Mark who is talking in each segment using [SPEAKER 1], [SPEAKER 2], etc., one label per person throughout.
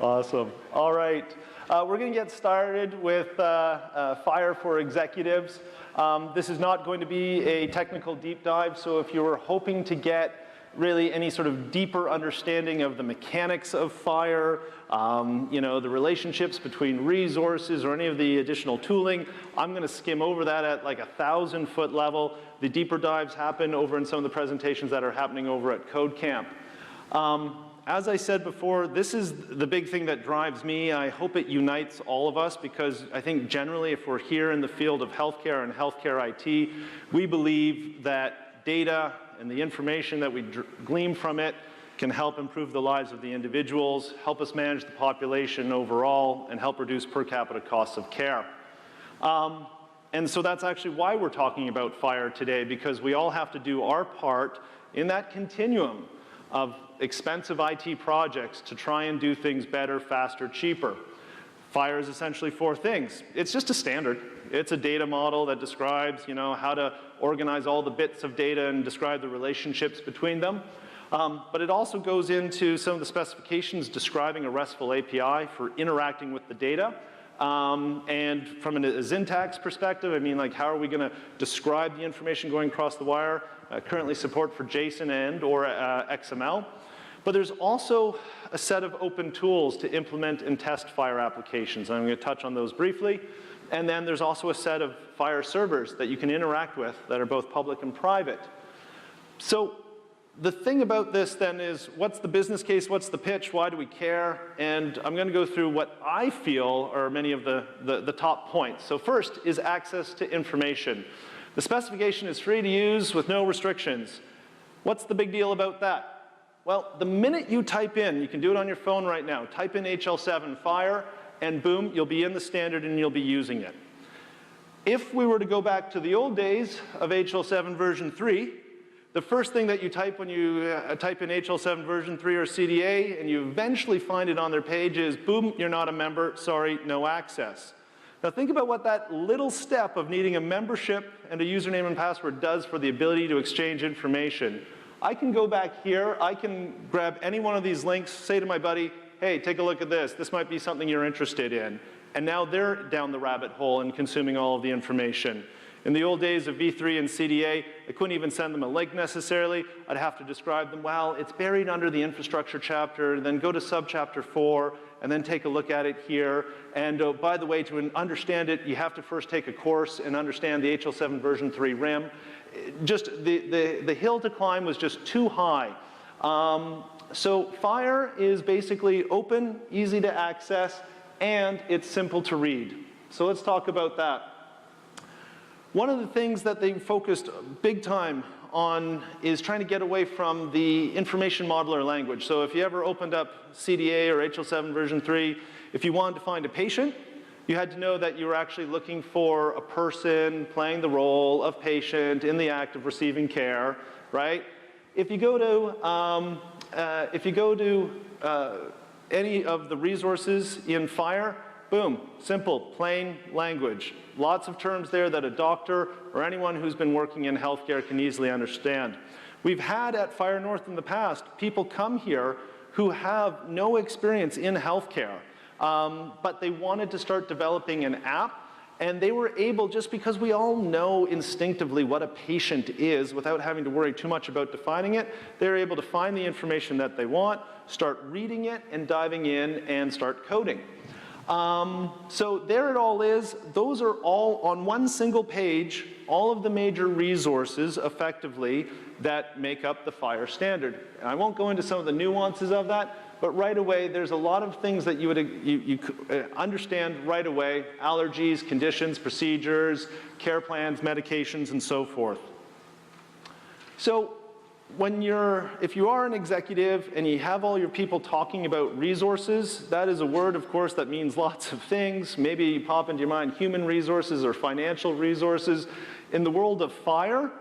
[SPEAKER 1] Awesome. All right. We're going to get started with FHIR for executives. This is not going to be a technical deep dive, so if you were hoping to get really any sort of deeper understanding of the mechanics of FHIR, you know, the relationships between resources or any of the additional tooling, I'm going to skim over that at like 1,000-foot level. The deeper dives happen over in some of the presentations that are happening over at Code Camp. As I said before, this is the big thing that drives me. I hope it unites all of us because I think generally if we're here in the field of healthcare and healthcare IT, we believe that data and the information that we glean from it can help improve the lives of the individuals, help us manage the population overall, and help reduce per capita costs of care. And so that's actually why we're talking about FHIR today, because we all have to do our part in that continuum of expensive IT projects to try and do things better, faster, cheaper. FHIR is essentially four things. It's just a standard. It's a data model that describes, you know, how to organize all the bits of data and describe the relationships between them. But it also goes into some of the specifications describing a RESTful API for interacting with the data. And from a syntax perspective, I mean, like, how are we going to describe the information going across the wire? Currently support for JSON and or XML. But there's also a set of open tools to implement and test FHIR applications. I'm going to touch on those briefly. And then there's also a set of FHIR servers that you can interact with that are both public and private. So the thing about this then is, what's the business case? What's the pitch? Why do we care? And I'm going to go through what I feel are many of the top points. So first is access to information. The specification is free to use with no restrictions. What's the big deal about that? Well, the minute you type in, you can do it on your phone right now, type in HL7 FHIR, and boom, you'll be in the standard and you'll be using it. If we were to go back to the old days of HL7 version 3, the first thing that you type when you type in HL7 version 3 or CDA, and you eventually find it on their page is, boom, you're not a member, sorry, no access. Now think about what that little step of needing a membership and a username and password does for the ability to exchange information. I can go back here, I can grab any one of these links, say to my buddy, hey, take a look at this. This might be something you're interested in. And now they're down the rabbit hole and consuming all of the information. In the old days of V3 and CDA, I couldn't even send them a link necessarily. I'd have to describe them, well, it's buried under the infrastructure chapter, then go to subchapter 4, and then take a look at it here. And by the way, to understand it, you have to first take a course and understand the HL7 version 3 RIM. Just the hill to climb was just too high. So FHIR is basically open, easy to access, and it's simple to read. So let's talk about that. One of the things that they focused big time on is trying to get away from the information modeler language. So if you ever opened up CDA or HL7 version 3, if you wanted to find a patient, you had to know that you were actually looking for a person playing the role of patient in the act of receiving care, right? If you go to any of the resources in FHIR, boom, simple, plain language. Lots of terms there that a doctor or anyone who's been working in healthcare can easily understand. We've had at FHIR North in the past people come here who have no experience in healthcare, but they wanted to start developing an app, and they were able, just because we all know instinctively what a patient is without having to worry too much about defining it, they're able to find the information that they want, start reading it and diving in and start coding. So there it all is. Those are all on one single page, all of the major resources effectively that make up the FHIR standard. And I won't go into some of the nuances of that, but right away there's a lot of things that you would understand right away: allergies, conditions, procedures, care plans, medications, and so forth. So if you are an executive and you have all your people talking about resources, that is a word, of course, that means lots of things. Maybe you pop into your mind human resources or financial resources. In the world of FHIR,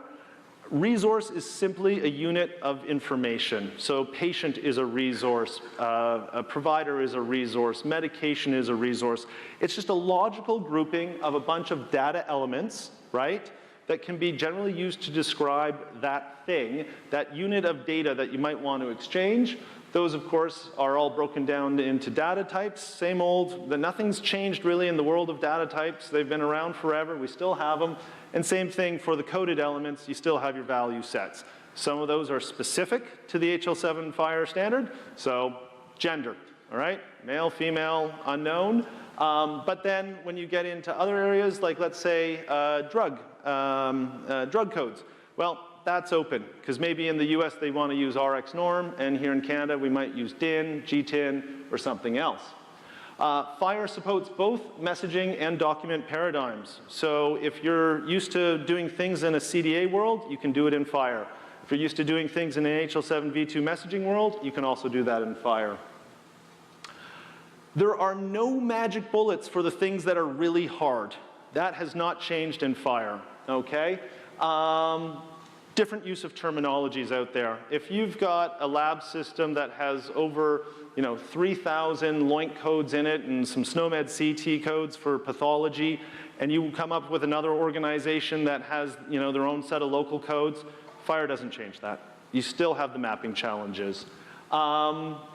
[SPEAKER 1] resource is simply a unit of information. So patient is a resource, a provider is a resource, medication is a resource. It's just a logical grouping of a bunch of data elements, right, that can be generally used to describe that thing, that unit of data that you might want to exchange, Those, of course, are all broken down into data types. Same old, nothing's changed really in the world of data types. They've been around forever. We still have them. And same thing for the coded elements. You still have your value sets. Some of those are specific to the HL7 FHIR standard. So gender, all right? Male, female, unknown. But then when you get into other areas, like let's say drug codes, well, that's open, because maybe in the US they want to use RX norm, and here in Canada we might use DIN, GTIN, or something else. FHIR supports both messaging and document paradigms. So if you're used to doing things in a CDA world, you can do it in FHIR. If you're used to doing things in an HL7 v2 messaging world, you can also do that in FHIR. There are no magic bullets for the things that are really hard. That has not changed in FHIR, okay? Different use of terminologies out there. If you've got a lab system that has over 3,000 LOINC codes in it and some SNOMED CT codes for pathology, and you come up with another organization that has their own set of local codes, FHIR doesn't change that. You still have the mapping challenges.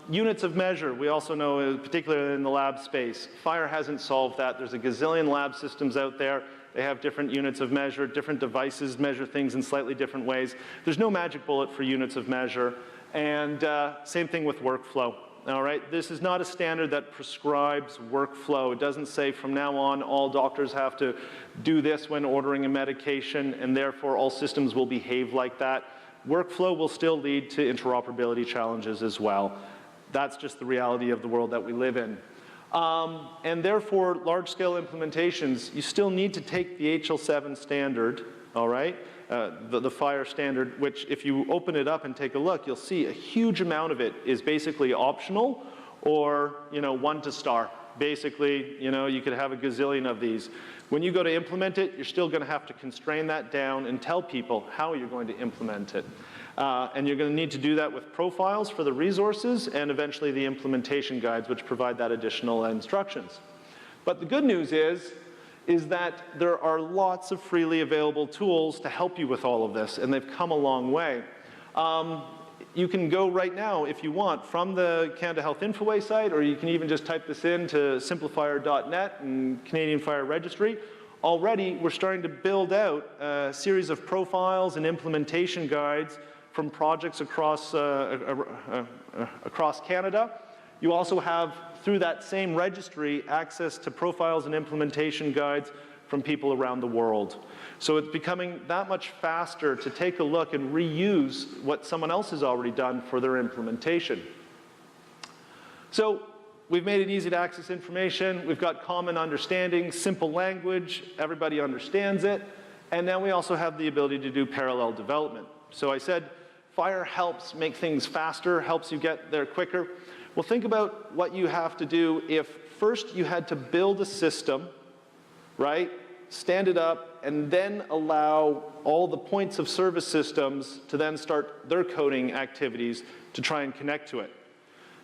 [SPEAKER 1] Units of measure, we also know, particularly in the lab space, FHIR hasn't solved that. There's a gazillion lab systems out there. They have different units of measure, different devices measure things in slightly different ways. There's no magic bullet for units of measure. And same thing with workflow. All right, this is not a standard that prescribes workflow. It doesn't say from now on all doctors have to do this when ordering a medication, and therefore all systems will behave like that. Workflow will still lead to interoperability challenges as well. That's just the reality of the world that we live in. And therefore, large-scale implementations, you still need to take the HL7 standard, all right, the FHIR standard, which if you open it up and take a look, you'll see a huge amount of it is basically optional or, 1 to star. Basically, you could have a gazillion of these. When you go to implement it, you're still going to have to constrain that down and tell people how you're going to implement it. And you're going to need to do that with profiles for the resources and eventually the implementation guides, which provide that additional instructions. But the good news is that there are lots of freely available tools to help you with all of this, and they've come a long way. You can go right now, if you want, from the Canada Health Infoway site, or you can even just type this in to simplifier.net and Canadian FHIR Registry. Already, we're starting to build out a series of profiles and implementation guides from projects across Canada. You also have, through that same registry, access to profiles and implementation guides from people around the world. So it's becoming that much faster to take a look and reuse what someone else has already done for their implementation. So we've made it easy to access information. We've got common understanding, simple language. Everybody understands it. And now we also have the ability to do parallel development. So I said FHIR helps make things faster, helps you get there quicker. Well, think about what you have to do if first you had to build a system, right? Stand it up, and then allow all the points of service systems to then start their coding activities to try and connect to it.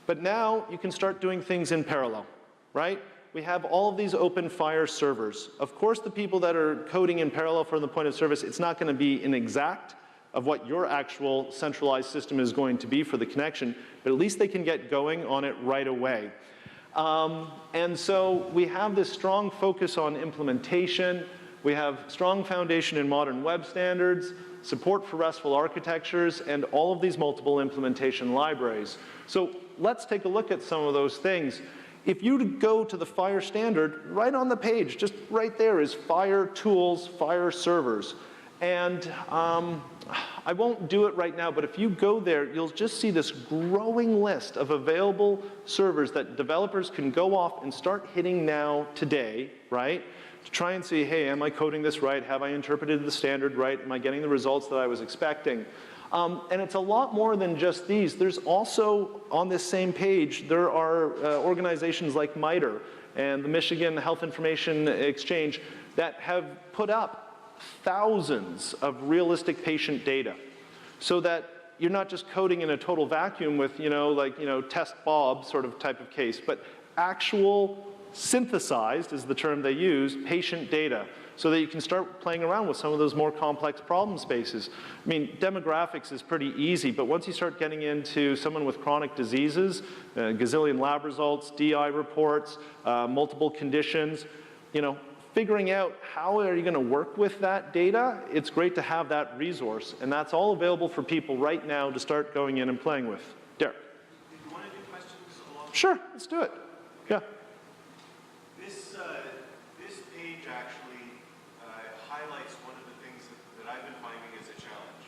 [SPEAKER 1] But now you can start doing things in parallel, right? We have all of these open FHIR servers. Of course, the people that are coding in parallel from the point of service, it's not going to be an exact of what your actual centralized system is going to be for the connection, but at least they can get going on it right away. And so we have this strong focus on implementation. We have strong foundation in modern web standards, support for RESTful architectures, and all of these multiple implementation libraries. So let's take a look at some of those things. If you go to the FHIR standard, right on the page, just right there is FHIR tools, FHIR servers. And I won't do it right now, but if you go there, you'll just see this growing list of available servers that developers can go off and start hitting now today, right? To try and see, hey, am I coding this right? Have I interpreted the standard right? Am I getting the results that I was expecting? And it's a lot more than just these. There's also, on this same page, there are organizations like MITRE and the Michigan Health Information Exchange that have put up thousands of realistic patient data so that you're not just coding in a total vacuum with, test Bob sort of type of case, but actual synthesized, is the term they use, patient data, so that you can start playing around with some of those more complex problem spaces. I mean, demographics is pretty easy, but once you start getting into someone with chronic diseases, gazillion lab results, DI reports, multiple conditions, you know, figuring out how are you going to work with that data, it's great to have that resource, and that's all available for people right now to start going in and playing with. Derek.
[SPEAKER 2] Do you want to do questions along?
[SPEAKER 1] Sure, let's do it. Yeah.
[SPEAKER 2] This page actually highlights one of the things that I've been finding as a challenge.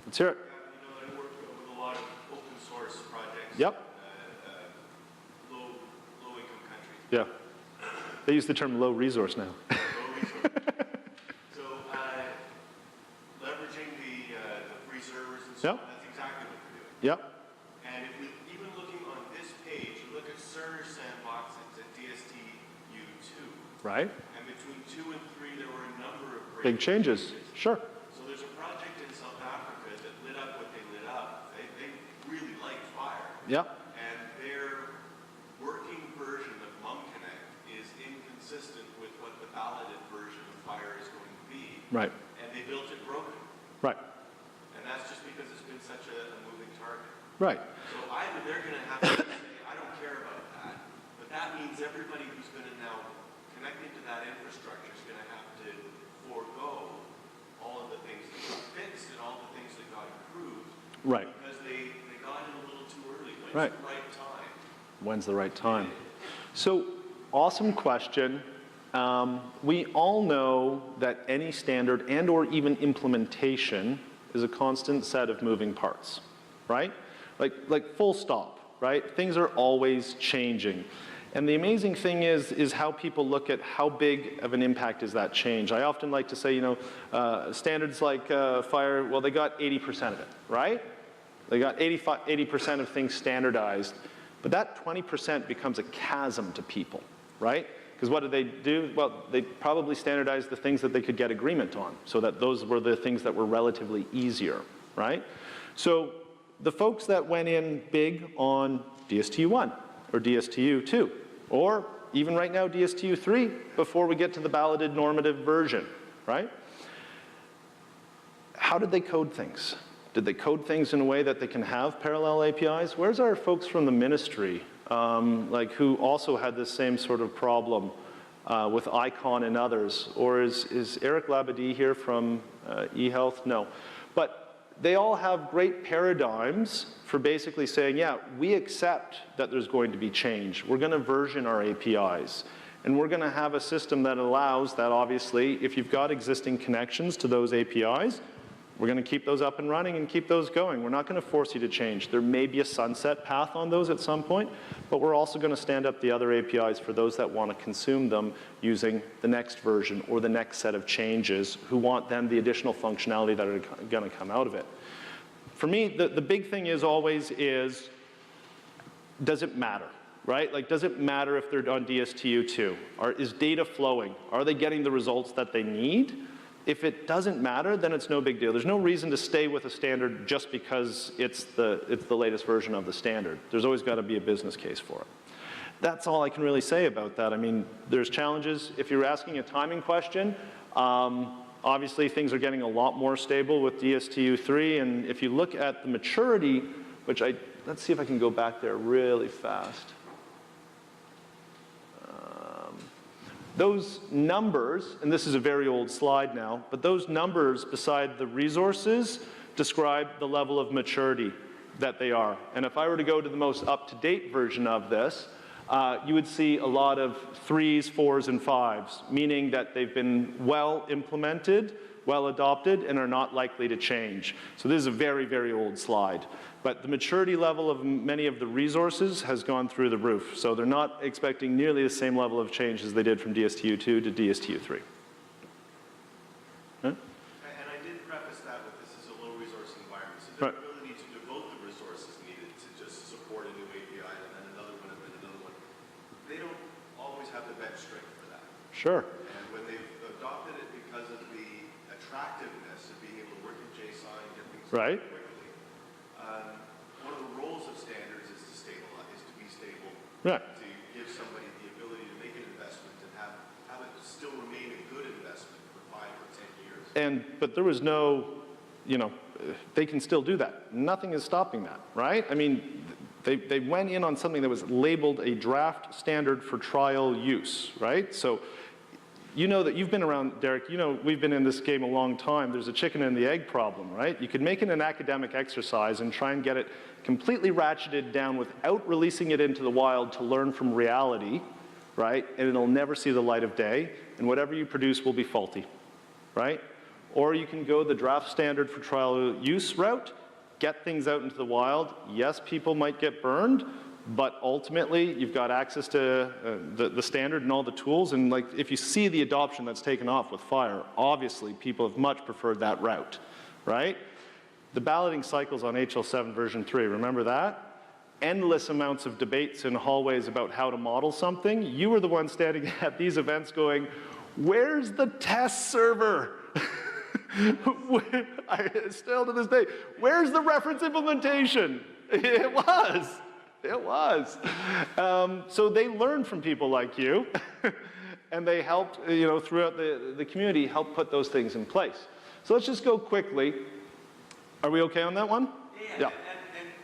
[SPEAKER 1] Let's hear it.
[SPEAKER 2] You know, I work with a lot of open source projects.
[SPEAKER 1] Yep.
[SPEAKER 2] Low income countries.
[SPEAKER 1] Yeah. They use the term low resource now.
[SPEAKER 2] Low resource. So leveraging the free servers and so on, that's exactly what they're doing.
[SPEAKER 1] Yep.
[SPEAKER 2] And if we, even looking on this page, you look at CERN Sandbox, it's at DSTU2.
[SPEAKER 1] Right.
[SPEAKER 2] And between 2 and 3, there were a number of
[SPEAKER 1] Big changes. Sure.
[SPEAKER 2] So there's a project in South Africa that lit up what they lit up. They really liked FHIR.
[SPEAKER 1] Yep.
[SPEAKER 2] And their working version of MumConnect is inconsistent with what the balloted version of FHIR is going to be.
[SPEAKER 1] Right.
[SPEAKER 2] And they built it broken.
[SPEAKER 1] Right.
[SPEAKER 2] And that's just because it's been such a moving target.
[SPEAKER 1] Right.
[SPEAKER 2] So either they're going to have to say, I don't care about that, but that means everybody who's going to now connect into that infrastructure is going to have to forego all of the things that got fixed and all the things that got improved.
[SPEAKER 1] Right.
[SPEAKER 2] Because they got in a little too early. When's
[SPEAKER 1] Right.
[SPEAKER 2] the right time?
[SPEAKER 1] When's the right time? So, awesome question. We all know that any standard and or even implementation is a constant set of moving parts, right? Like full stop, right? Things are always changing. And the amazing thing is how people look at how big of an impact is that change. I often like to say, you know, standards like FHIR, well, they got 80% of it, right? They got 80% of things standardized. But that 20% becomes a chasm to people, right? Because what did they do? Well, they probably standardized the things that they could get agreement on, so that those were the things that were relatively easier, right? So the folks that went in big on DSTU1 or DSTU2, or even right now DSTU3, before we get to the balloted normative version, right? How did they code things? Did they code things in a way that they can have parallel APIs? Where's our folks from the ministry, like who also had this same sort of problem with ICON and others? Or is Eric Labadie here from eHealth? No. But they all have great paradigms for basically saying, yeah, we accept that there's going to be change. We're going to version our APIs. And we're going to have a system that allows that, obviously, if you've got existing connections to those APIs, we're going to keep those up and running and keep those going. We're not going to force you to change. There may be a sunset path on those at some point, but we're also going to stand up the other APIs for those that want to consume them using the next version or the next set of changes, who want then the additional functionality that are going to come out of it. For me, the big thing is always is, does it matter? Right? Like, does it matter if they're on DSTU2? Is data flowing? Are they getting the results that they need? If it doesn't matter, then it's no big deal. There's no reason to stay with a standard just because it's the latest version of the standard. There's always got to be a business case for it. That's all I can really say about that. I mean, there's challenges. If you're asking a timing question, obviously things are getting a lot more stable with DSTU3. And if you look at the maturity, which let's see if I can go back there really fast. Those numbers, and this is a very old slide now, but those numbers beside the resources describe the level of maturity that they are. And if I were to go to the most up-to-date version of this, you would see a lot of 3s, 4s, and 5s, meaning that they've been well implemented, well adopted, and are not likely to change. So this is a very, very old slide. But the maturity level of many of the resources has gone through the roof. So they're not expecting nearly the same level of change as they did from DSTU2 to DSTU3. Huh?
[SPEAKER 2] And I did preface that with this is a low resource environment. So their ability to devote the resources needed to just support a new API and then another one and then another one, they don't always have the bench strength for that.
[SPEAKER 1] Sure.
[SPEAKER 2] And when they've adopted it because of the attractiveness of being able to work in JSON and get things
[SPEAKER 1] right.
[SPEAKER 2] quickly, one of the roles of standards is to stabilize, is to be stable,
[SPEAKER 1] right.
[SPEAKER 2] to give somebody the ability to make an
[SPEAKER 1] But there was no, they can still do that. Nothing is stopping that, right? I mean, they went in on something that was labeled a draft standard for trial use, right? So you know that you've been around, Derek, we've been in this game a long time. There's a chicken and the egg problem, right? You could make it an academic exercise and try and get it completely ratcheted down without releasing it into the wild to learn from reality, right? And it'll never see the light of day, and whatever you produce will be faulty, right? Or you can go the draft standard for trial use route, get things out into the wild. Yes, people might get burned, but ultimately you've got access to the standard and all the tools, and like if you see the adoption that's taken off with FHIR, obviously people have much preferred that route, right? The balloting cycles on HL7 version 3, remember that? Endless amounts of debates in hallways about how to model something. You were the one standing at these events going, where's the test server? Still to this day, where's the reference implementation? It was. It was. So they learned from people like you, and they helped, throughout the community, help put those things in place. So let's just go quickly. Are we okay on that one?
[SPEAKER 2] Yeah. And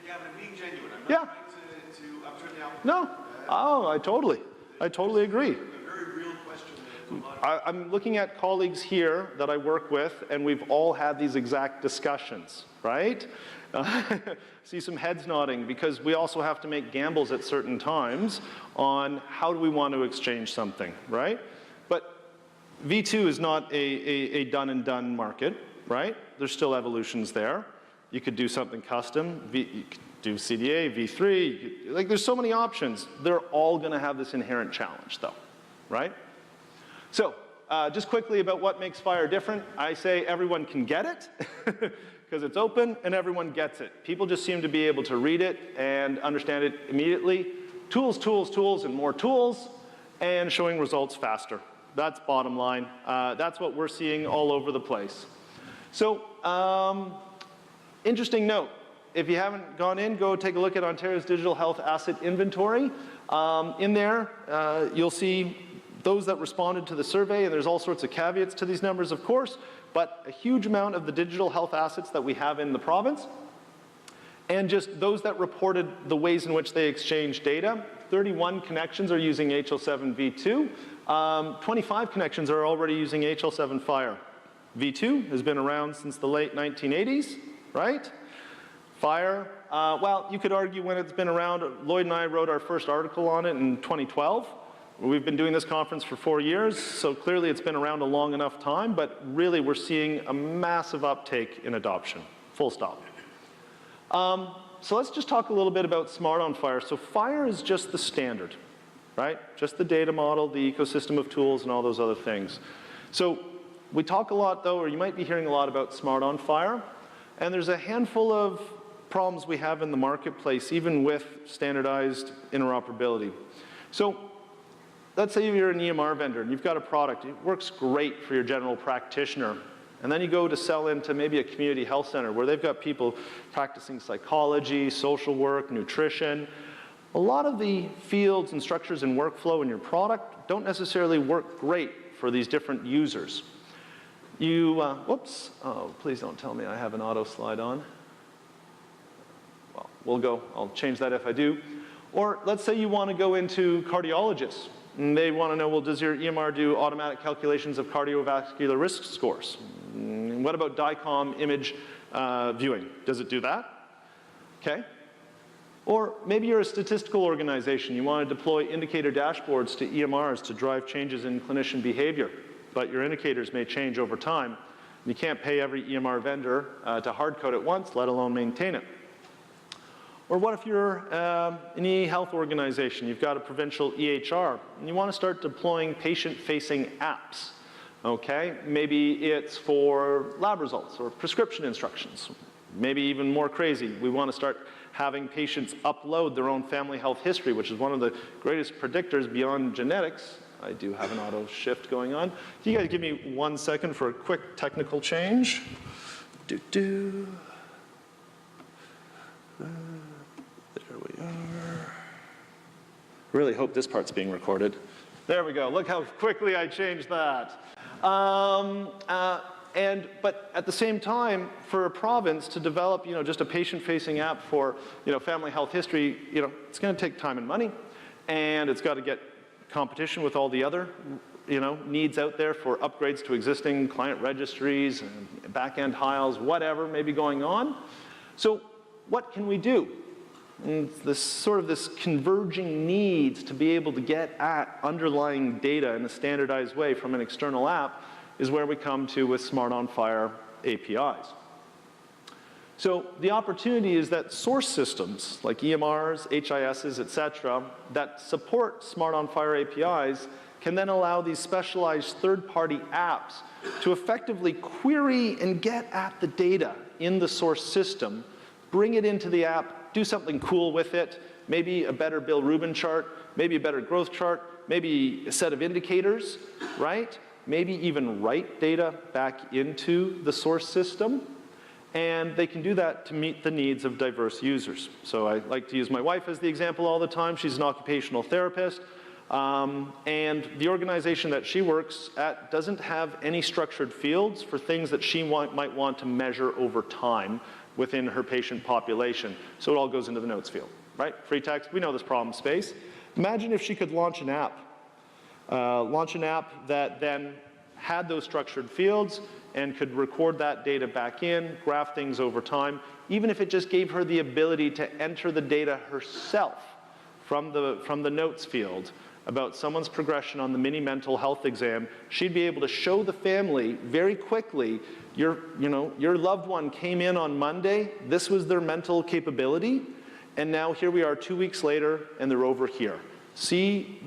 [SPEAKER 2] Gavin, being genuine, I'm not trying to upturn the apple.
[SPEAKER 1] No. Oh, I totally agree.
[SPEAKER 2] A very real question that a lot of
[SPEAKER 1] I'm looking at colleagues here that I work with, and we've all had these exact discussions, right? See some heads nodding, because we also have to make gambles at certain times on how do we want to exchange something, right? But V2 is not a done and done market, right? There's still evolutions there. You could do something custom. You could do CDA, V3. Like there's so many options. They're all going to have this inherent challenge, though, right? So just quickly about what makes FHIR different. I say everyone can get it. Because it's open and everyone gets it. People just seem to be able to read it and understand it immediately. Tools, tools, tools, and more tools, and showing results faster. That's bottom line. That's what we're seeing all over the place. So, interesting note. If you haven't gone in, go take a look at Ontario's Digital Health Asset Inventory. In there, you'll see those that responded to the survey, and there's all sorts of caveats to these numbers, of course, but a huge amount of the digital health assets that we have in the province, and just those that reported the ways in which they exchange data. 31 connections are using HL7 V2. 25 connections are already using HL7 FHIR. V2 has been around since the late 1980s, right? FHIR, well, you could argue when it's been around. Lloyd and I wrote our first article on it in 2012. We've been doing this conference for 4 years, so clearly it's been around a long enough time, but really we're seeing a massive uptake in adoption, full stop. So let's just talk a little bit about Smart on FHIR. So FHIR is just the standard, right? Just the data model, the ecosystem of tools, and all those other things. So we talk a lot, though, or you might be hearing a lot about Smart on FHIR, and there's a handful of problems we have in the marketplace, even with standardized interoperability. So let's say you're an EMR vendor and you've got a product. It works great for your general practitioner. And then you go to sell into maybe a community health center where they've got people practicing psychology, social work, nutrition. A lot of the fields and structures and workflow in your product don't necessarily work great for these different users. Whoops, oh, please don't tell me I have an auto slide on. Well, we'll go, I'll change that if I do. Or let's say you want to go into cardiologists. And they want to know, well, does your EMR do automatic calculations of cardiovascular risk scores? What about DICOM image viewing? Does it do that? Okay. Or maybe you're a statistical organization. You want to deploy indicator dashboards to EMRs to drive changes in clinician behavior, but your indicators may change over time. You can't pay every EMR vendor to hard code it once, let alone maintain it. Or what if you're an eHealth organization, you've got a provincial EHR, and you want to start deploying patient-facing apps, okay? Maybe it's for lab results or prescription instructions. Maybe even more crazy, we want to start having patients upload their own family health history, which is one of the greatest predictors beyond genetics. I do have an auto shift going on. Can you guys give me 1 second for a quick technical change? There we are. Really hope this part's being recorded. There we go. Look how quickly I changed that. But at the same time, for a province to develop, just a patient-facing app for, family health history, it's going to take time and money, and it's got to get competition with all the other, needs out there for upgrades to existing client registries and back-end HILs, whatever may be going on. So what can we do? And this converging needs to be able to get at underlying data in a standardized way from an external app is where we come to with Smart on FHIR APIs. So the opportunity is that source systems like EMRs, HISs, et cetera, that support Smart on FHIR APIs can then allow these specialized third-party apps to effectively query and get at the data in the source system, bring it into the app, do something cool with it, maybe a better Bill-Rubin chart, maybe a better growth chart, maybe a set of indicators, right? Maybe even write data back into the source system. And they can do that to meet the needs of diverse users. So I like to use my wife as the example all the time. She's an occupational therapist. And the organization that she works at doesn't have any structured fields for things that she might want to measure over time within her patient population. So it all goes into the notes field, right? Free text, we know this problem space. Imagine if she could launch an app that then had those structured fields and could record that data back in, graph things over time, even if it just gave her the ability to enter the data herself from the notes field about someone's progression on the mini mental health exam. She'd be able to show the family very quickly, your loved one came in on Monday, this was their mental capability, and now here we are 2 weeks later and they're over here. See,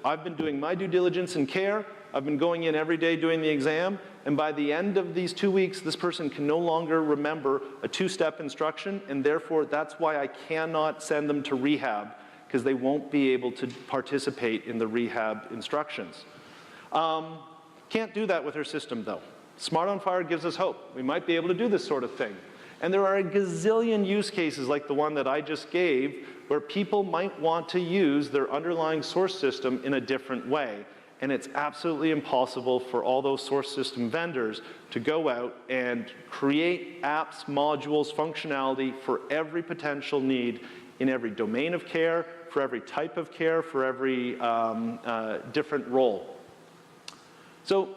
[SPEAKER 1] I've been doing my due diligence and care, I've been going in every day doing the exam, and by the end of these 2 weeks, this person can no longer remember a two-step instruction, and therefore that's why I cannot send them to rehab, because they won't be able to participate in the rehab instructions. Can't do that with her system, though. Smart on FHIR gives us hope. We might be able to do this sort of thing. And there are a gazillion use cases like the one that I just gave, where people might want to use their underlying source system in a different way. And it's absolutely impossible for all those source system vendors to go out and create apps, modules, functionality for every potential need in every domain of care, for every type of care, for every different role. So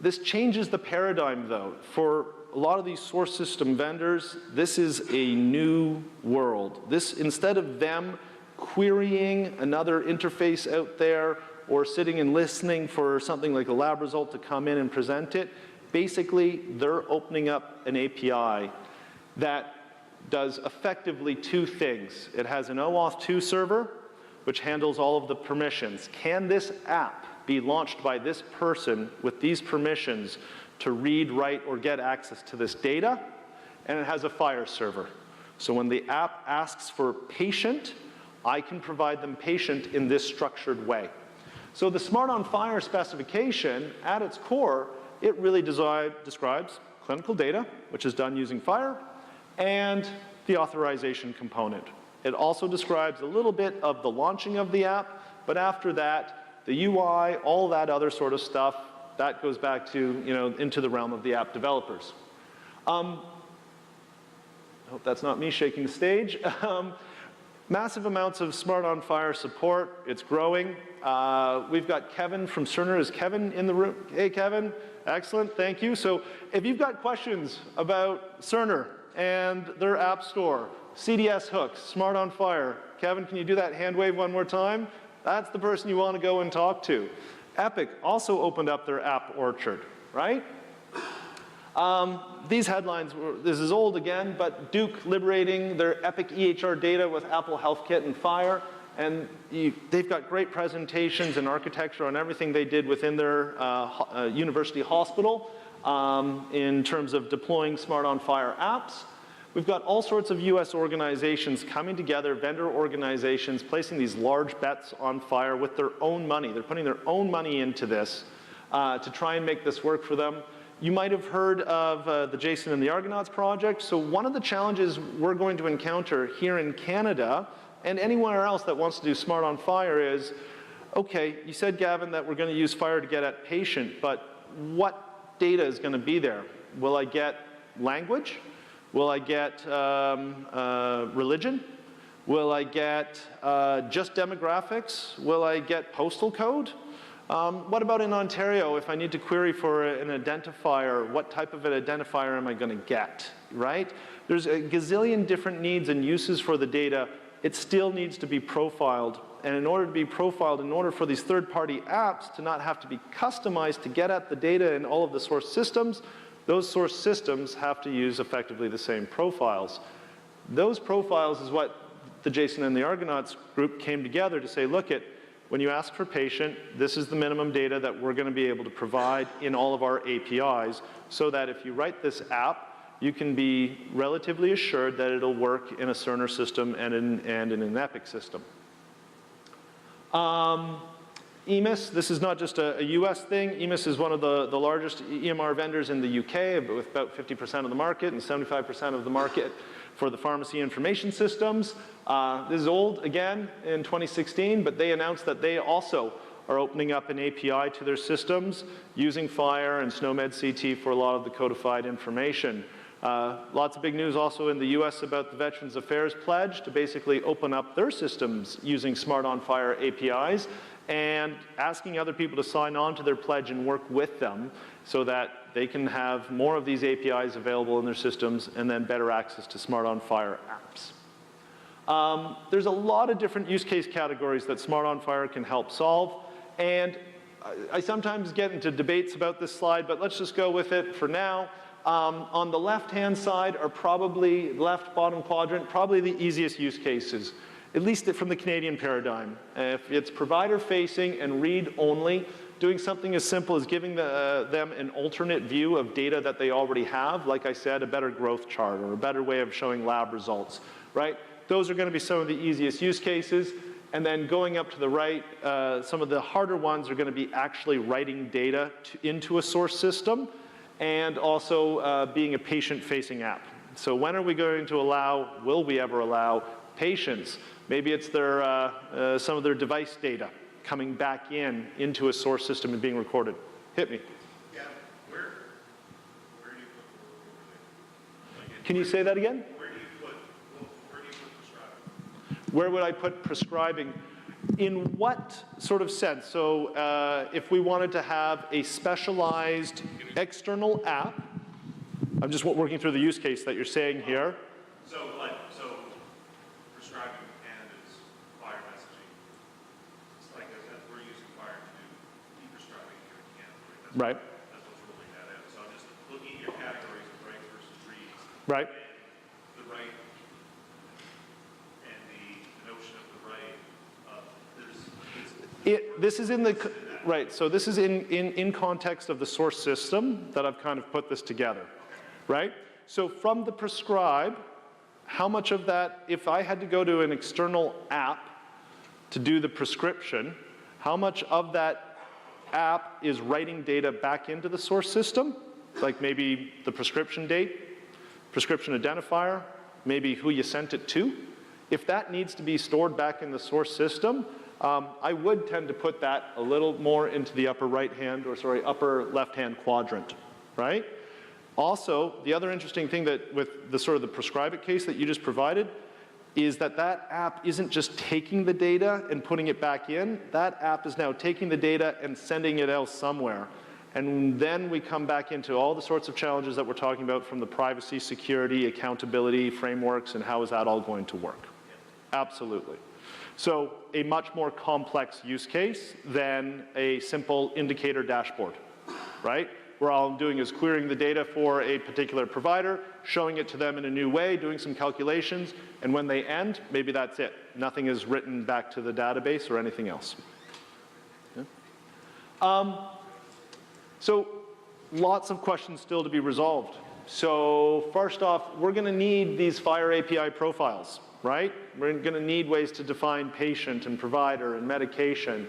[SPEAKER 1] this changes the paradigm, though. For a lot of these source system vendors, this is a new world. Instead of them querying another interface out there or sitting and listening for something like a lab result to come in and present it, basically they're opening up an API that does effectively two things. It has an OAuth 2 server, which handles all of the permissions. Can this app be launched by this person with these permissions to read, write, or get access to this data? And it has a FHIR server. So when the app asks for patient, I can provide them patient in this structured way. So the Smart on FHIR specification, at its core, it really describes clinical data, which is done using FHIR, and the authorization component. It also describes a little bit of the launching of the app, but after that, the UI, all that other sort of stuff, that goes back to, into the realm of the app developers. I hope that's not me shaking the stage. Massive amounts of Smart on FHIR support. It's growing. We've got Kevin from Cerner. Is Kevin in the room? Hey, Kevin. Excellent. Thank you. So if you've got questions about Cerner and their app store, CDS hooks, Smart on FHIR, Kevin, can you do that hand wave one more time? That's the person you want to go and talk to. Epic also opened up their app orchard, right? These headlines, this is old again, but Duke liberating their Epic EHR data with Apple HealthKit and FHIR, and they've got great presentations and architecture on everything they did within their university hospital in terms of deploying Smart on FHIR apps. We've got all sorts of US organizations coming together, vendor organizations, placing these large bets on FHIR with their own money. They're putting their own money into this to try and make this work for them. You might have heard of the Jason and the Argonauts project. So one of the challenges we're going to encounter here in Canada and anywhere else that wants to do Smart on FHIR is, okay, you said, Gavin, that we're going to use FHIR to get at patient, but what data is going to be there? Will I get language? Will I get religion? Will I get just demographics? Will I get postal code? What about in Ontario, if I need to query for an identifier, what type of an identifier am I going to get, right? There's a gazillion different needs and uses for the data. It still needs to be profiled. And in order to be profiled, in order for these third-party apps to not have to be customized to get at the data in all of the source systems, those source systems have to use effectively the same profiles. Those profiles is what the Jason and the Argonauts group came together to say, look, when you ask for patient, this is the minimum data that we're going to be able to provide in all of our APIs, so that if you write this app, you can be relatively assured that it'll work in a Cerner system and in an Epic system. EMIS, this is not just a US thing. EMIS is one of the largest EMR vendors in the UK, with about 50% of the market and 75% of the market for the pharmacy information systems. This is old, again, in 2016, but they announced that they also are opening up an API to their systems using FHIR and SNOMED CT for a lot of the codified information. Lots of big news also in the US about the Veterans Affairs pledge to basically open up their systems using Smart on FHIR APIs and asking other people to sign on to their pledge and work with them so that they can have more of these APIs available in their systems and then better access to Smart on FHIR apps. There's a lot of different use case categories that Smart on FHIR can help solve, and I sometimes get into debates about this slide, but let's just go with it for now. On the left-hand side are probably, left bottom quadrant, probably the easiest use cases, at least from the Canadian paradigm. If it's provider-facing and read-only, doing something as simple as giving them an alternate view of data that they already have, like I said, a better growth chart or a better way of showing lab results, right? Those are going to be some of the easiest use cases. And then going up to the right, some of the harder ones are going to be actually writing data into a source system, and also being a patient-facing app. So when are we going to allow, will we ever allow patients, maybe it's their, some of their device data coming back into a source system and being recorded? Hit me.
[SPEAKER 2] Yeah, where do you put overlay?
[SPEAKER 1] Can you say that again?
[SPEAKER 2] Where do you put prescribing?
[SPEAKER 1] Where would I put prescribing? In what sort of sense? So if we wanted to have a specialized external app, I'm just working through the use case that you're saying here.
[SPEAKER 2] So prescribing and is FHIR messaging. It's like we're using FHIR to do e-prescribing here in Canada.
[SPEAKER 1] Right.
[SPEAKER 2] That's what's ruling that out. So I'm just looking at your categories of writes versus reads.
[SPEAKER 1] Right.
[SPEAKER 2] The write and the notion of the write.
[SPEAKER 1] This is in the, right, so this is in context of the source system that I've kind of put this together, right? So from the prescribe, how much of that, if I had to go to an external app to do the prescription, how much of that app is writing data back into the source system? Like maybe the prescription date, prescription identifier, maybe who you sent it to. If that needs to be stored back in the source system, I would tend to put that a little more into the upper left-hand quadrant, right? Also, the other interesting thing that with the sort of the prescribe it case that you just provided is that that app isn't just taking the data and putting it back in. That app is now taking the data and sending it else somewhere. And then we come back into all the sorts of challenges that we're talking about from the privacy, security, accountability frameworks, and how is that all going to work? Absolutely. So a much more complex use case than a simple indicator dashboard, right? Where all I'm doing is querying the data for a particular provider, showing it to them in a new way, doing some calculations, and when they end, maybe that's it. Nothing is written back to the database or anything else. Yeah. So lots of questions still to be resolved. So first off, we're going to need these FHIR API profiles, right? We're going to need ways to define patient and provider and medication.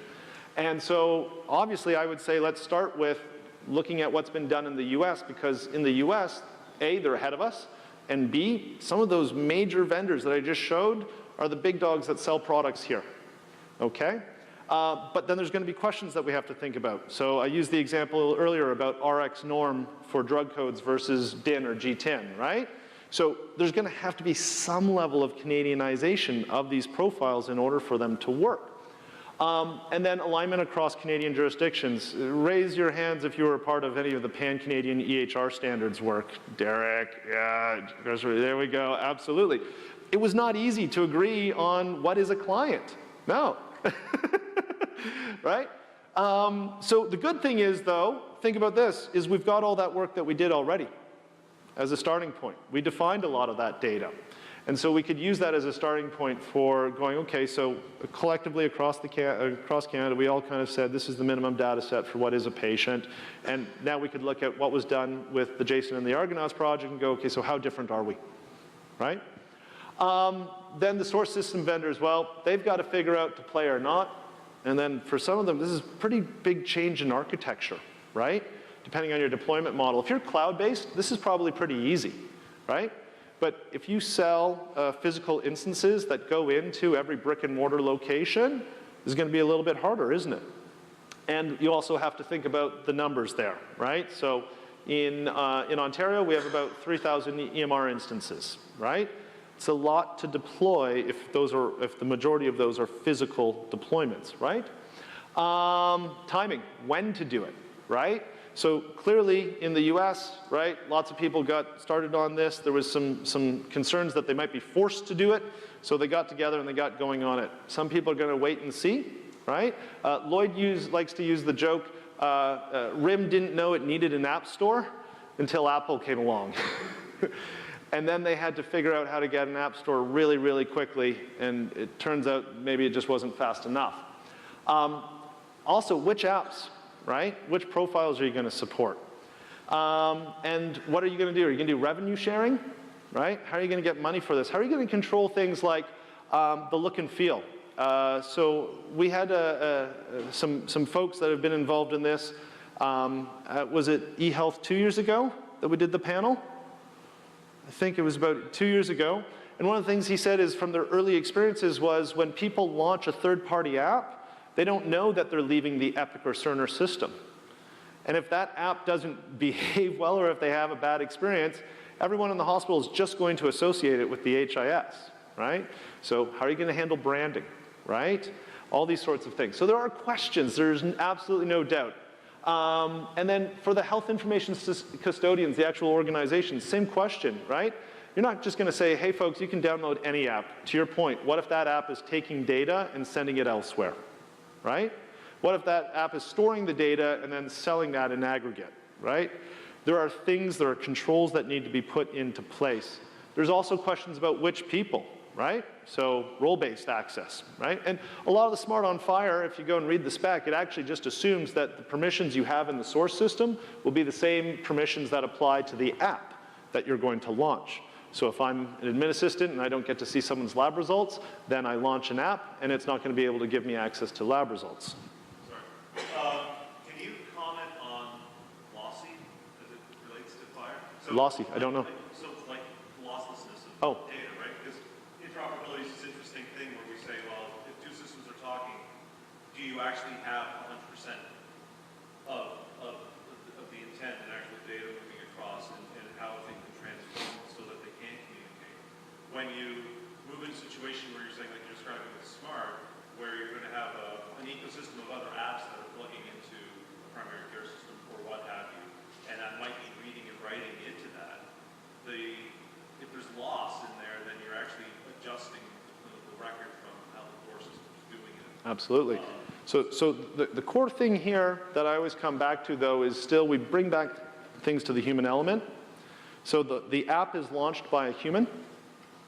[SPEAKER 1] And so obviously I would say let's start with looking at what's been done in the US, because in the US, A, they're ahead of us, and B, some of those major vendors that I just showed are the big dogs that sell products here, okay? But then there's going to be questions that we have to think about. So I used the example earlier about RX norm for drug codes versus DIN or GTIN, right? So there's going to have to be some level of Canadianization of these profiles in order for them to work. And then alignment across Canadian jurisdictions. Raise your hands if you were a part of any of the pan-Canadian EHR standards work. Derek, yeah, there we go, absolutely. It was not easy to agree on what is a client. No. Right? So the good thing is, though, think about this, is we've got all that work that we did already as a starting point. We defined a lot of that data. And so we could use that as a starting point for going, okay, so collectively across Canada, we all kind of said this is the minimum data set for what is a patient. And now we could look at what was done with the JSON and the Argonauts project and go, okay, so how different are we, right? Then the source system vendors, well, they've got to figure out to play or not. And then for some of them, this is a pretty big change in architecture, right? Depending on your deployment model. If you're cloud-based, this is probably pretty easy, right? But if you sell physical instances that go into every brick and mortar location, this is going to be a little bit harder, isn't it? And you also have to think about the numbers there, right? So in Ontario, we have about 3,000 EMR instances, right? It's a lot to deploy if the majority of those are physical deployments, right? Timing, when to do it, right? So clearly in the US, right, lots of people got started on this. There was some concerns that they might be forced to do it. So they got together and they got going on it. Some people are going to wait and see, right? Lloyd likes to use the joke, RIM didn't know it needed an app store until Apple came along. And then they had to figure out how to get an app store really, really quickly. And it turns out maybe it just wasn't fast enough. Also, which apps? Right? Which profiles are you going to support? And what are you going to do? Are you going to do revenue sharing? Right? How are you going to get money for this? How are you going to control things like the look and feel? So we had some folks that have been involved in this. Was it eHealth 2 years ago that we did the panel? I think it was about 2 years ago. And one of the things he said is from their early experiences was when people launch a third-party app, they don't know that they're leaving the Epic or Cerner system. And if that app doesn't behave well or if they have a bad experience, everyone in the hospital is just going to associate it with the HIS, right? So how are you going to handle branding, right? All these sorts of things. So there are questions, there's absolutely no doubt. And then for the health information custodians, the actual organizations, same question, right? You're not just going to say, hey folks, you can download any app. To your point, what if that app is taking data and sending it elsewhere? Right? What if that app is storing the data and then selling that in aggregate, right? There are controls that need to be put into place. There's also questions about which people, right? So role-based access, right? And a lot of the Smart on FHIR, if you go and read the spec, it actually just assumes that the permissions you have in the source system will be the same permissions that apply to the app that you're going to launch. So if I'm an admin assistant and I don't get to see someone's lab results, then I launch an app and it's not going to be able to give me access to lab results.
[SPEAKER 2] Sorry. Can you comment on lossy as it relates to FHIR? So,
[SPEAKER 1] lossy, I don't know.
[SPEAKER 2] So like losslessness of data, right? Because interoperability is this interesting thing where we say, well, if two systems are talking, do you actually have 100% of the intent and actual data moving across and how things can transform so that they can communicate? When you move into a situation where you're saying, like you're describing with Smart, where you're going to have an ecosystem of other apps that are plugging into a primary care system or what have you, and that might be reading and writing into that, if there's loss in there, then you're actually adjusting the clinical record from how the core system is doing it.
[SPEAKER 1] Absolutely. So the core thing here that I always come back to, though, is still we bring back things to the human element. So the app is launched by a human,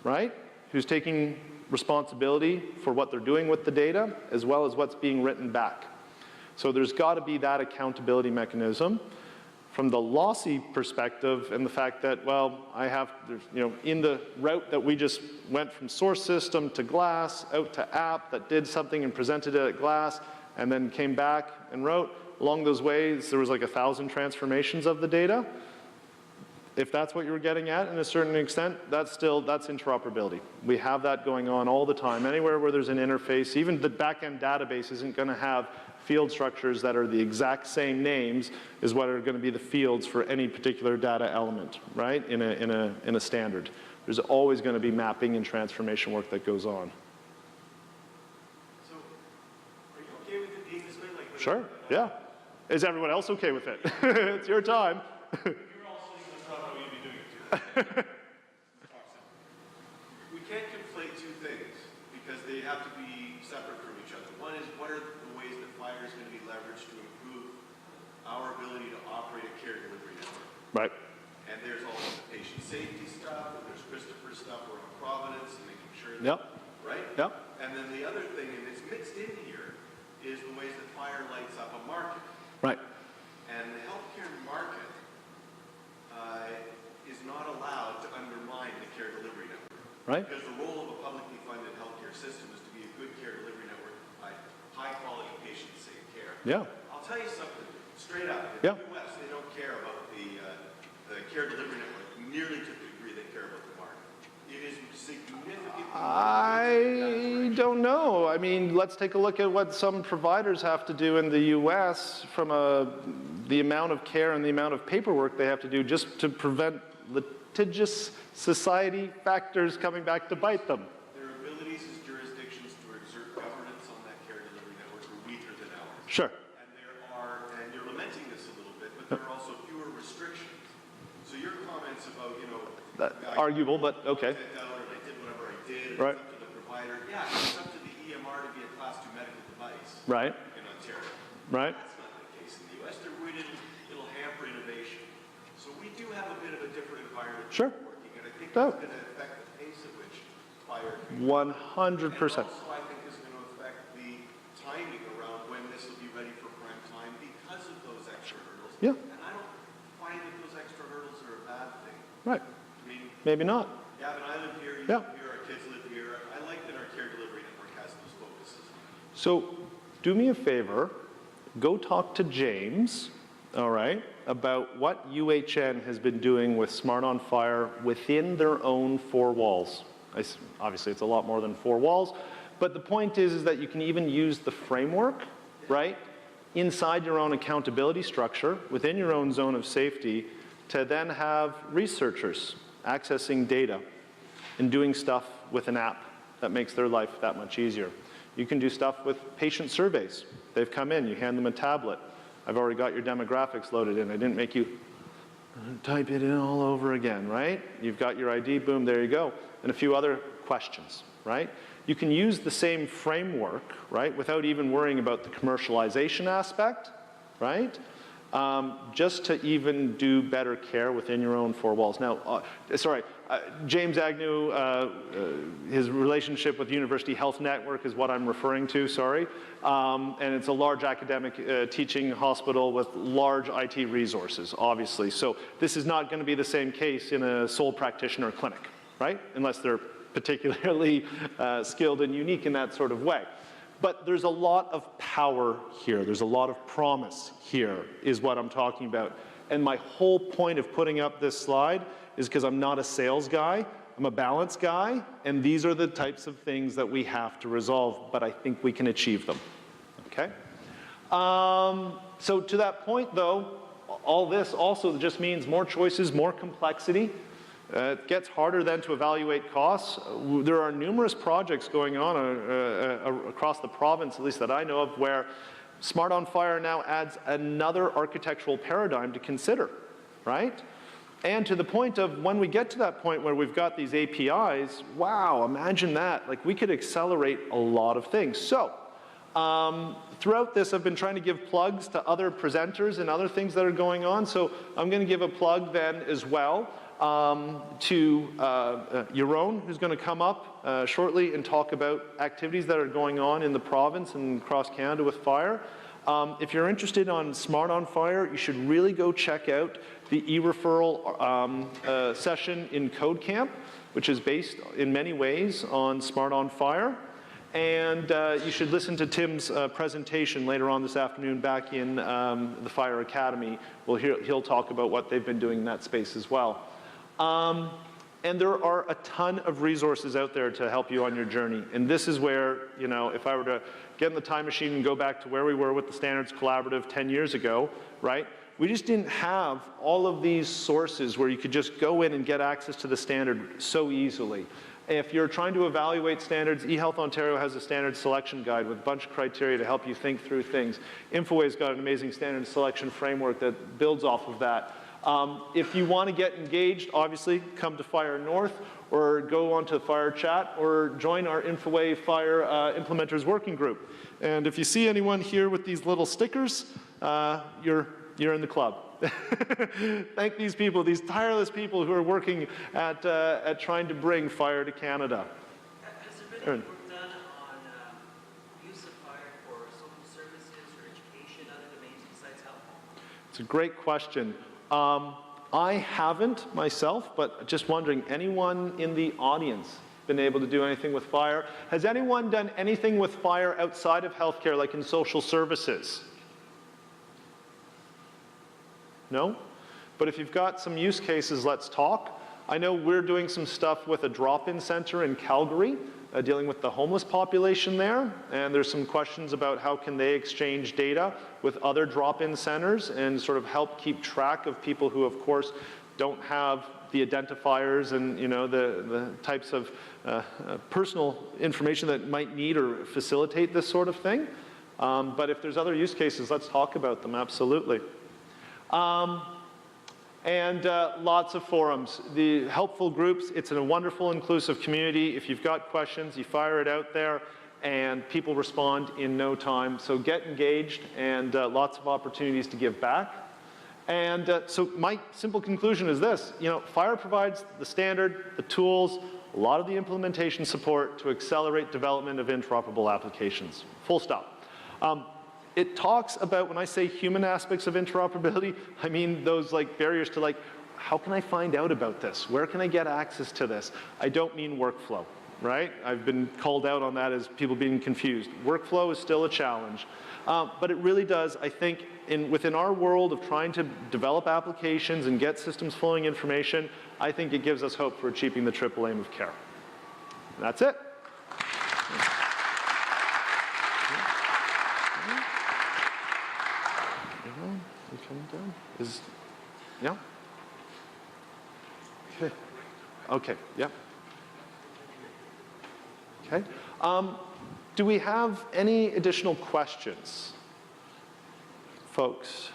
[SPEAKER 1] right, who's taking responsibility for what they're doing with the data, as well as what's being written back. So there's got to be that accountability mechanism. From the lossy perspective and the fact that, well, in the route that we just went from source system to glass, out to app that did something and presented it at glass, and then came back and wrote, along those ways, there was like 1,000 transformations of the data. If that's what you were getting at, in a certain extent, that's interoperability. We have that going on all the time. Anywhere where there's an interface, even the back-end database isn't going to have field structures that are the exact same names as what are going to be the fields for any particular data element, right, in a standard. There's always going to be mapping and transformation work that goes on.
[SPEAKER 2] So, are you okay with it being this way? Like,
[SPEAKER 1] sure, yeah. Is everyone else okay with it? It's your time.
[SPEAKER 2] We can't conflate two things because they have to be separate from each other. One is, what are the ways that FHIR is going to be leveraged to improve our ability to operate a care delivery network?
[SPEAKER 1] Right.
[SPEAKER 2] And there's all the patient safety stuff, and there's Christopher's stuff around Providence and making sure that,
[SPEAKER 1] yep.
[SPEAKER 2] right?
[SPEAKER 1] Yep.
[SPEAKER 2] And then the other thing, and it's mixed in here, is the ways that FHIR lights up a market.
[SPEAKER 1] Right.
[SPEAKER 2] And the healthcare market is not allowed to undermine the care delivery network.
[SPEAKER 1] Right.
[SPEAKER 2] Because the role of a publicly funded healthcare system is to be a good care delivery network by high-quality patient-safe care.
[SPEAKER 1] Yeah.
[SPEAKER 2] I'll tell you something straight up. In the U.S., they don't care about the care delivery network nearly to the degree they care about the market. It is significantly.
[SPEAKER 1] I don't know. I mean, let's take a look at what some providers have to do in the U.S. from the amount of care and the amount of paperwork they have to do just to prevent litigious society factors coming back to bite them.
[SPEAKER 2] Their abilities as jurisdictions to exert governance on that care delivery network are weaker than ours.
[SPEAKER 1] Sure.
[SPEAKER 2] And you're lamenting this a little bit, but there are also fewer restrictions. So your comments about,
[SPEAKER 1] arguable, but okay.
[SPEAKER 2] I did whatever I did,
[SPEAKER 1] right.
[SPEAKER 2] It's up to the provider. Yeah, it's up to the EMR to be a Class 2 medical device.
[SPEAKER 1] Right.
[SPEAKER 2] In Ontario.
[SPEAKER 1] Right.
[SPEAKER 2] That's not the case in the U.S. They're worried it'll hamper innovation. So we do have a bit of a different environment.
[SPEAKER 1] Sure.
[SPEAKER 2] Working, and I think that's going to affect the pace at which FHIR can
[SPEAKER 1] 100%.
[SPEAKER 2] And also, I think is going to affect the timing around when this will be ready for prime time because of those extra hurdles.
[SPEAKER 1] Yeah.
[SPEAKER 2] And I don't find that those extra hurdles are a bad thing.
[SPEAKER 1] Right.
[SPEAKER 2] I mean,
[SPEAKER 1] maybe not.
[SPEAKER 2] Gavin, I live here, you live here, our kids live here. I like that our care delivery network has those focuses.
[SPEAKER 1] So do me a favor, go talk to James, all right, about what UHN has been doing with Smart on FHIR within their own four walls. Obviously, it's a lot more than four walls, but the point is that you can even use the framework, right, inside your own accountability structure, within your own zone of safety, to then have researchers accessing data and doing stuff with an app that makes their life that much easier. You can do stuff with patient surveys. They've come in, you hand them a tablet. I've already got your demographics loaded in. I didn't make you type it in all over again, right? You've got your ID, boom, there you go. And a few other questions, right? You can use the same framework, right, without even worrying about the commercialization aspect, right? Just to even do better care within your own four walls. Now, James Agnew, his relationship with University Health Network is what I'm referring to, sorry. And it's a large academic teaching hospital with large IT resources, obviously. So this is not going to be the same case in a sole practitioner clinic, right? Unless they're particularly skilled and unique in that sort of way. But there's a lot of power here. There's a lot of promise here is what I'm talking about. And my whole point of putting up this slide is because I'm not a sales guy. I'm a balance guy. And these are the types of things that we have to resolve. But I think we can achieve them. Okay? So to that point, though, all this also just means more choices, more complexity. It gets harder then to evaluate costs. There are numerous projects going on across the province, at least that I know of, where Smart on FHIR now adds another architectural paradigm to consider, right? And to the point of when we get to that point where we've got these APIs, wow, imagine that. Like we could accelerate a lot of things. So throughout this, I've been trying to give plugs to other presenters and other things that are going on. So I'm going to give a plug then as well to Yaron, who's going to come up shortly and talk about activities that are going on in the province and across Canada with FHIR. If you're interested on Smart on FHIR, you should really go check out the e-referral session in Code Camp, which is based in many ways on Smart on FHIR. And you should listen to Tim's presentation later on this afternoon back in the FHIR Academy. He'll talk about what they've been doing in that space as well. And there are a ton of resources out there to help you on your journey. And this is where, you know, if I were to get in the time machine and go back to where we were with the Standards Collaborative 10 years ago, right? We just didn't have all of these sources where you could just go in and get access to the standard so easily. If you're trying to evaluate standards, eHealth Ontario has a standard selection guide with a bunch of criteria to help you think through things. InfoWay's got an amazing standard selection framework that builds off of that. If you want to get engaged, obviously, come to FHIR North or go onto FHIR chat or join our InfoWay FHIR Implementers Working Group. And if you see anyone here with these little stickers, you're in the club. Thank these people, these tireless people who are working at trying to bring FHIR to Canada.
[SPEAKER 3] Has there been any work done on use of FHIR for social services or education, other domains besides health?
[SPEAKER 1] It's a great question. I haven't myself, but just wondering, anyone in the audience been able to do anything with FHIR? Has anyone done anything with FHIR outside of healthcare, like in social services? No? But if you've got some use cases, let's talk. I know we're doing some stuff with a drop-in center in Calgary, dealing with the homeless population there, and there's some questions about how can they exchange data with other drop-in centers and sort of help keep track of people who, of course, don't have the identifiers and, you know, the types of personal information that might need or facilitate this sort of thing. But if there's other use cases, let's talk about them, absolutely. And lots of forums. The helpful groups, it's a wonderful, inclusive community. If you've got questions, you fire it out there, and people respond in no time. So get engaged, and lots of opportunities to give back. And so my simple conclusion is this. You know, FHIR provides the standard, the tools, a lot of the implementation support to accelerate development of interoperable applications. Full stop. It talks about, when I say human aspects of interoperability, I mean those like barriers to like, how can I find out about this? Where can I get access to this? I don't mean workflow, right? I've been called out on that as people being confused. Workflow is still a challenge. But it really does, I think, within our world of trying to develop applications and get systems flowing information, I think it gives us hope for achieving the triple aim of care. And that's it. Yeah? Okay. Okay, yeah. Okay. Do we have any additional questions, folks?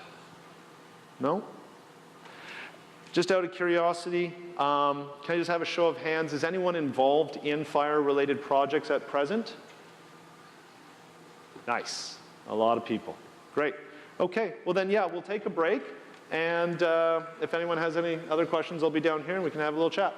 [SPEAKER 1] No? Just out of curiosity, can I just have a show of hands? Is anyone involved in FHIR-related projects at present? Nice. A lot of people. Great. Okay, well then, yeah, we'll take a break. And if anyone has any other questions, I'll be down here and we can have a little chat.